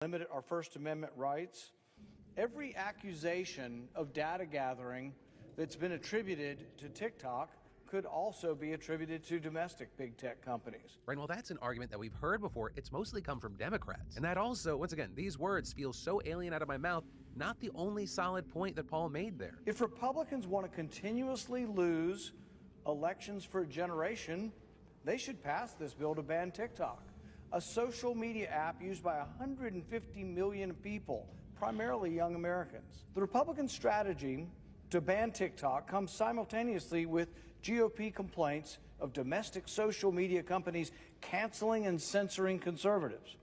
limit our First Amendment rights. Every accusation of data gathering that's been attributed to TikTok could also be attributed to domestic big tech companies. Right, well, that's an argument that we've heard before. It's mostly come from Democrats. And that also, once again, these words feel so alien out of my mouth, not the only solid point that Paul made there. If Republicans want to continuously lose elections for a generation, they should pass this bill to ban TikTok, a social media app used by 150 million people, primarily young Americans. The Republican strategy to ban TikTok comes simultaneously with GOP complaints of domestic social media companies canceling and censoring conservatives.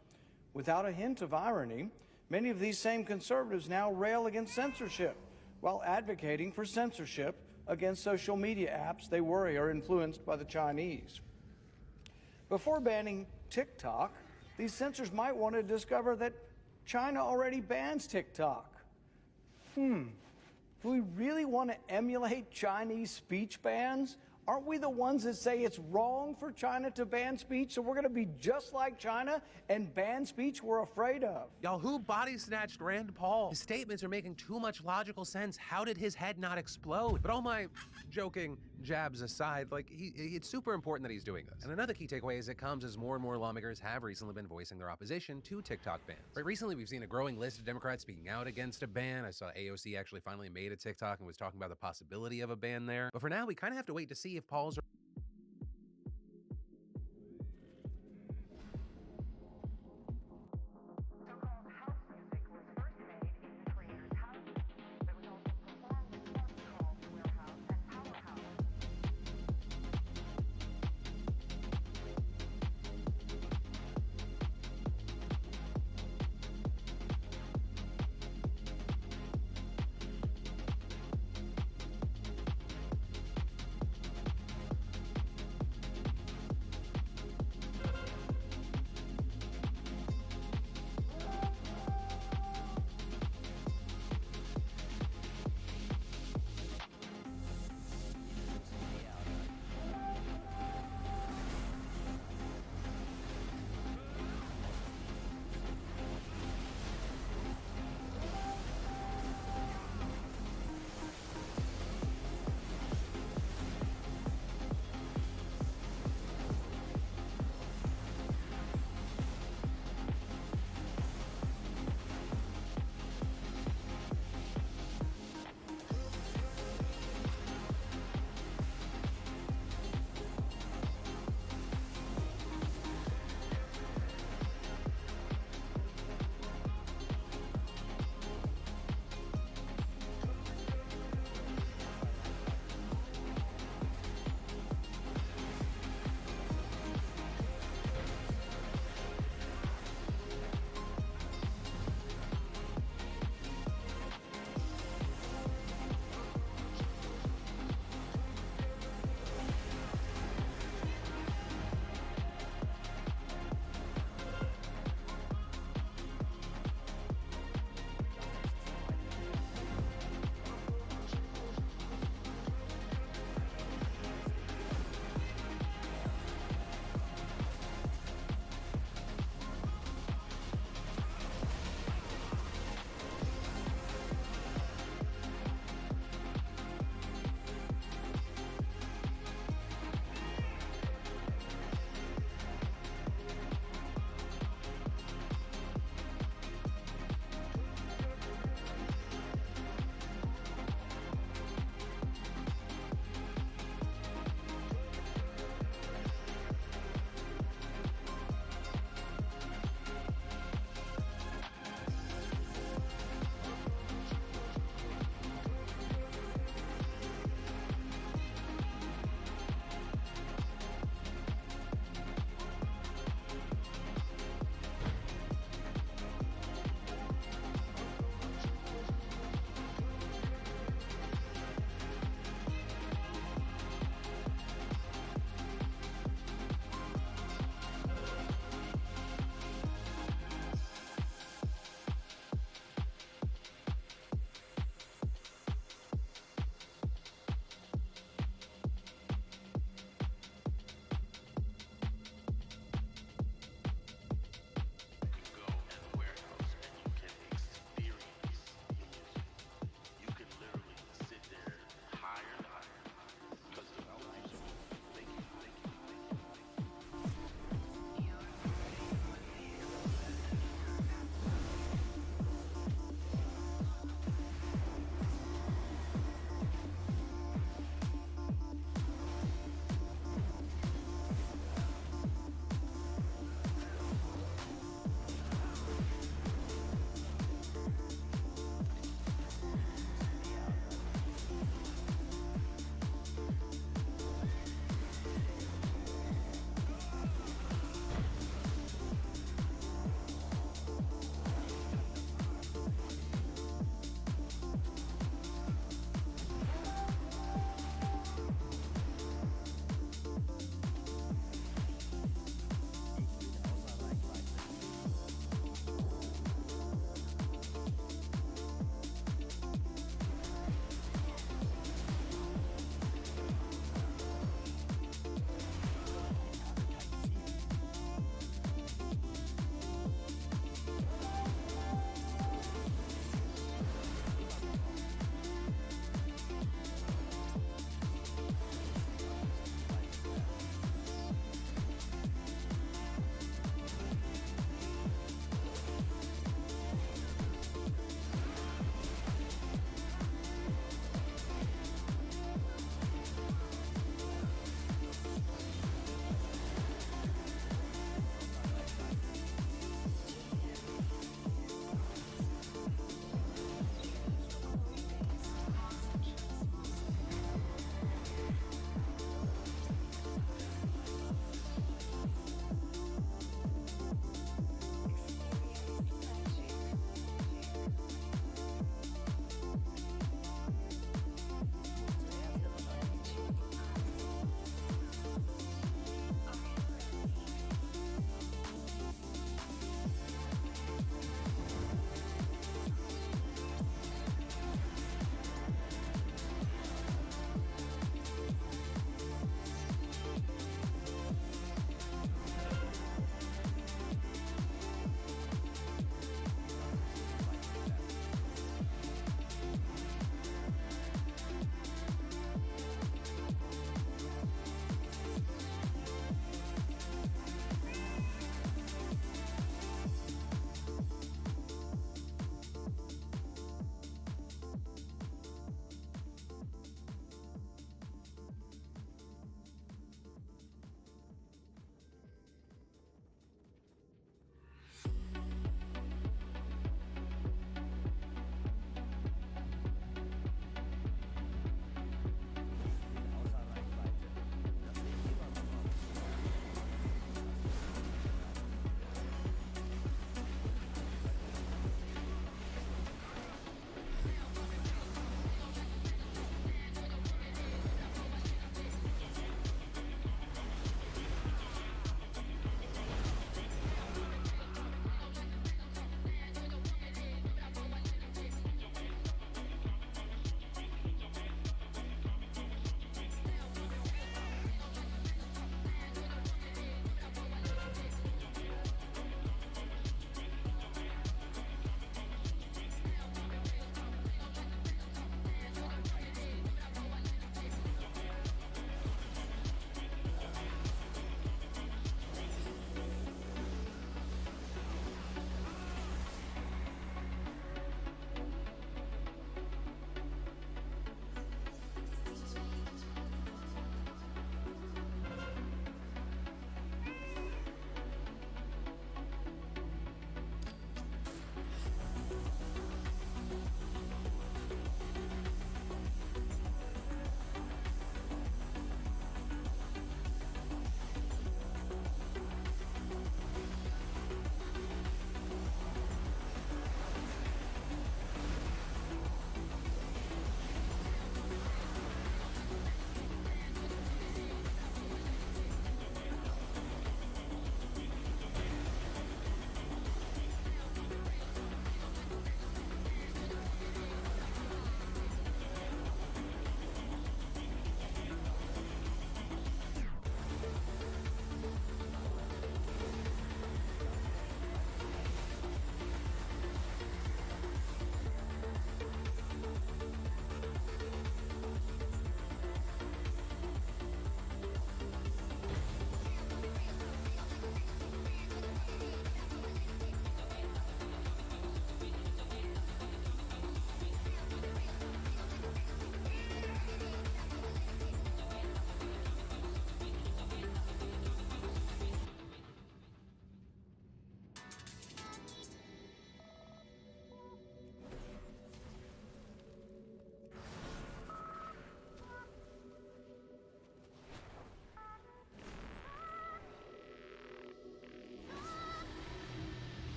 Without a hint of irony, many of these same conservatives now rail against censorship while advocating for censorship against social media apps they worry are influenced by the Chinese. Before banning TikTok, these censors might want to discover that China already bans TikTok. Do we really want to emulate Chinese speech bans? Aren't we the ones that say it's wrong for China to ban speech, so we're going to be just like China and ban speech we're afraid of? Y'all, who body snatched Rand Paul? His statements are making too much logical sense. How did his head not explode? But all my joking jabs aside, it's super important that he's doing this. And another key takeaway is it comes as more and more lawmakers have recently been voicing their opposition to TikTok bans. Right, recently we've seen a growing list of Democrats speaking out against a ban. I saw AOC actually finally made a TikTok and was talking about the possibility of a ban there. But for now, we kind of have to wait to see if Paul's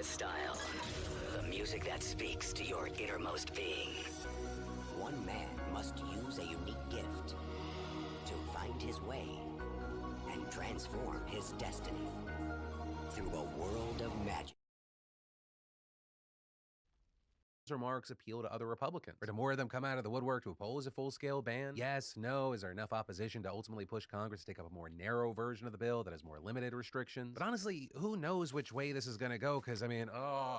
Christmas style. The music that speaks to your innermost being. One man must use a unique gift to find his way and transform his destiny through a world of magic. Remarks appeal to other Republicans? Or do more of them come out of the woodwork to oppose a full-scale ban? Yes, no, is there enough opposition to ultimately push Congress to take up a more narrow version of the bill that has more limited restrictions? But honestly, who knows which way this is gonna go, because I mean,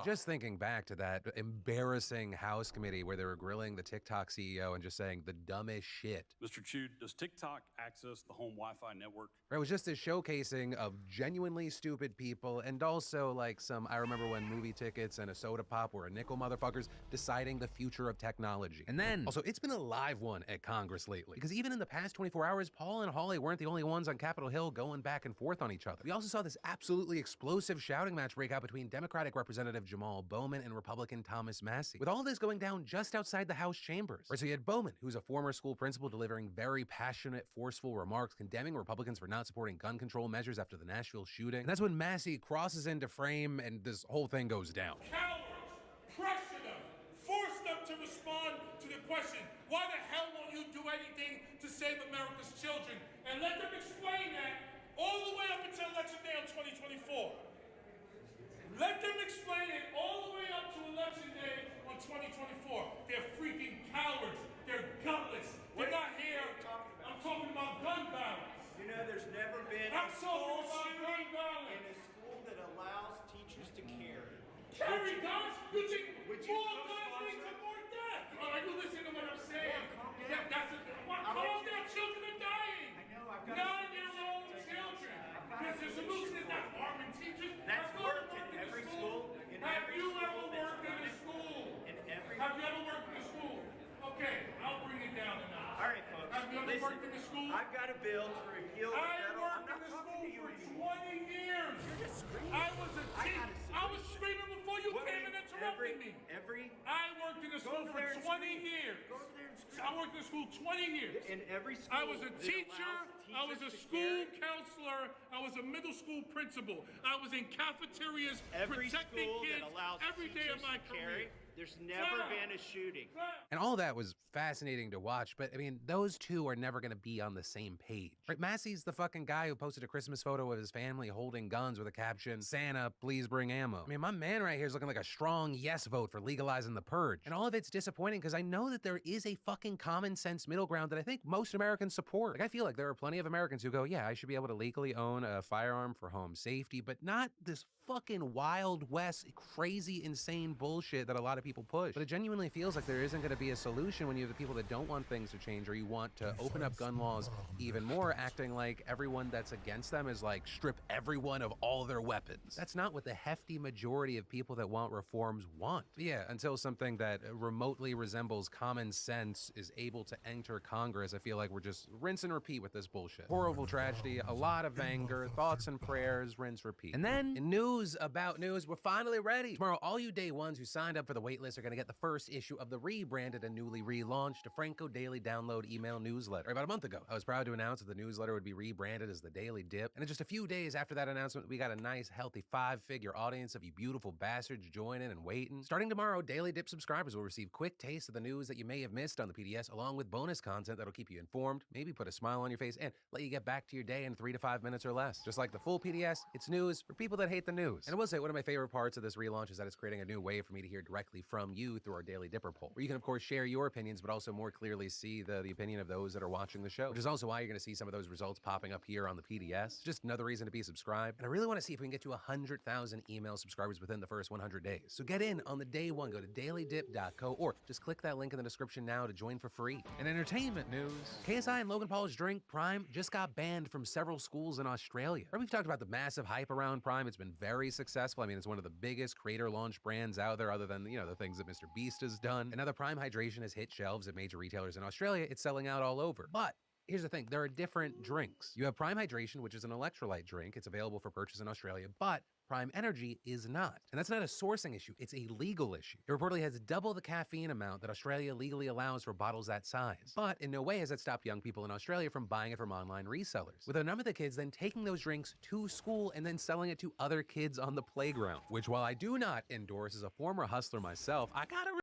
just thinking back to that embarrassing House committee where they were grilling the TikTok CEO and just saying the dumbest shit. Mr. Chu, does TikTok access the home Wi-Fi network? It was just this showcasing of genuinely stupid people, and also like some, I remember when movie tickets and a soda pop were a nickel motherfuckers deciding the future of technology. And then, also, it's been a live one at Congress lately, because even in the past 24 hours, Paul and Hawley weren't the only ones on Capitol Hill going back and forth on each other. We also saw this absolutely explosive shouting match break out between Democratic Representative Jamal Bowman and Republican Thomas Massie, with all this going down just outside the House chambers. Right, so you had Bowman, who's a former school principal, delivering very passionate, forceful remarks condemning Republicans for not supporting gun control measures after the Nashville shooting. And that's when Massie crosses into frame and this whole thing goes down. Cowards! Pressure them! Force them to respond to the question, why the hell won't you do anything to save America's children? And let them explain that all the way up until Election Day on 2024. Let them explain it all the way up to Election Day on 2024. They're freaking cowards. They're gutless. They're not here. I'm talking about gun violence. You know, there's never been I'm a talking school about gun shooting violence. in a school that allows teachers to carry. Carry guns? You think would you more guns co-sponsor? lead to more death? Are you listening to what I'm saying? Yeah, calm down. Yeah, that's a, calm down, children are dying. I know, I've got 9-year-old children. Because the solution is not arming teachers. That's I've worked in worked every school. In Have every you school ever that's worked in done a it. school? In every. Have you ever worked in a school? Okay, I'll bring it down a notch. All right, folks. Have you ever listen, worked in a school? I've got a bill to repeal the I federal. I'm worked not in the talking school to you for anymore. 20 years. You're just screaming. I was a I teacher. gotta see I was this. screaming before you What came do and you- interrupted me. Every. I worked in a Go school over for there and 20 scream. years. Go over there and scream. I worked in a school 20 years. In every school. I was a that teacher, allows I was a teachers to school carry. counselor, I was a middle school principal, I was in cafeterias Every protecting school kids that allows every day of teachers my to carry. career. There's never Clap. been a shooting. And all that was fascinating to watch, but I mean, those two are never gonna be on the same page. Right? Massey's the fucking guy who posted a Christmas photo of his family holding guns with a caption, "Santa, please bring ammo." I mean, my man right here is looking like a strong yes vote for legalizing the purge. And all of it's disappointing because I know that there is a fucking common sense middle ground that I think most Americans support. Like, I feel like there are plenty of Americans who go, yeah, I should be able to legally own a firearm for home safety, but not this fucking Wild West, crazy, insane bullshit that a lot of people push. But it genuinely feels like there isn't going to be a solution when you have the people that don't want things to change, or you want to open up gun laws even more, acting like everyone that's against them is like strip everyone of all their weapons. That's not what the hefty majority of people that want reforms want. But yeah, until something that remotely resembles common sense is able to enter Congress, I feel like we're just rinse and repeat with this bullshit. Horrible tragedy, a lot of anger, thoughts and prayers, rinse, repeat. And then in news about news, we're finally ready. Tomorrow, all you day ones who signed up for the waitlist are gonna get the first issue of the rebranded and newly relaunched DeFranco Daily Download email newsletter. About a month ago, I was proud to announce that the newsletter would be rebranded as the Daily Dip. And in just a few days after that announcement, we got a nice, healthy 5-figure audience of you beautiful bastards joining and waiting. Starting tomorrow, Daily Dip subscribers will receive quick tastes of the news that you may have missed on the PDS, along with bonus content that'll keep you informed, maybe put a smile on your face, and let you get back to your day in 3 to 5 minutes or less. Just like the full PDS, it's news for people that hate the news. And I will say, one of my favorite parts of this relaunch is that it's creating a new way for me to hear directly from you through our Daily Dipper poll, where you can, of course, share your opinions, but also more clearly see the opinion of those that are watching the show, which is also why you're going to see some of those results popping up here on the PDS. Just another reason to be subscribed. And I really want to see if we can get to 100,000 email subscribers within the first 100 days. So get in on the day one. Go to dailydip.co or just click that link in the description now to join for free. In entertainment news, KSI and Logan Paul's drink Prime just got banned from several schools in Australia. We've talked about the massive hype around Prime. It's been very successful. I mean, it's one of the biggest creator launch brands out there, other than, you know, the things that Mr. Beast has done. And now the Prime Hydration has hit shelves at major retailers in Australia. It's selling out all over. But here's the thing, there are different drinks. You have Prime Hydration, which is an electrolyte drink. It's available for purchase in Australia, but Prime Energy is not. And that's not a sourcing issue, it's a legal issue. It reportedly has double the caffeine amount that Australia legally allows for bottles that size. But in no way has it stopped young people in Australia from buying it from online resellers, with a number of the kids then taking those drinks to school and then selling it to other kids on the playground. Which, while I do not endorse as a former hustler myself, I gotta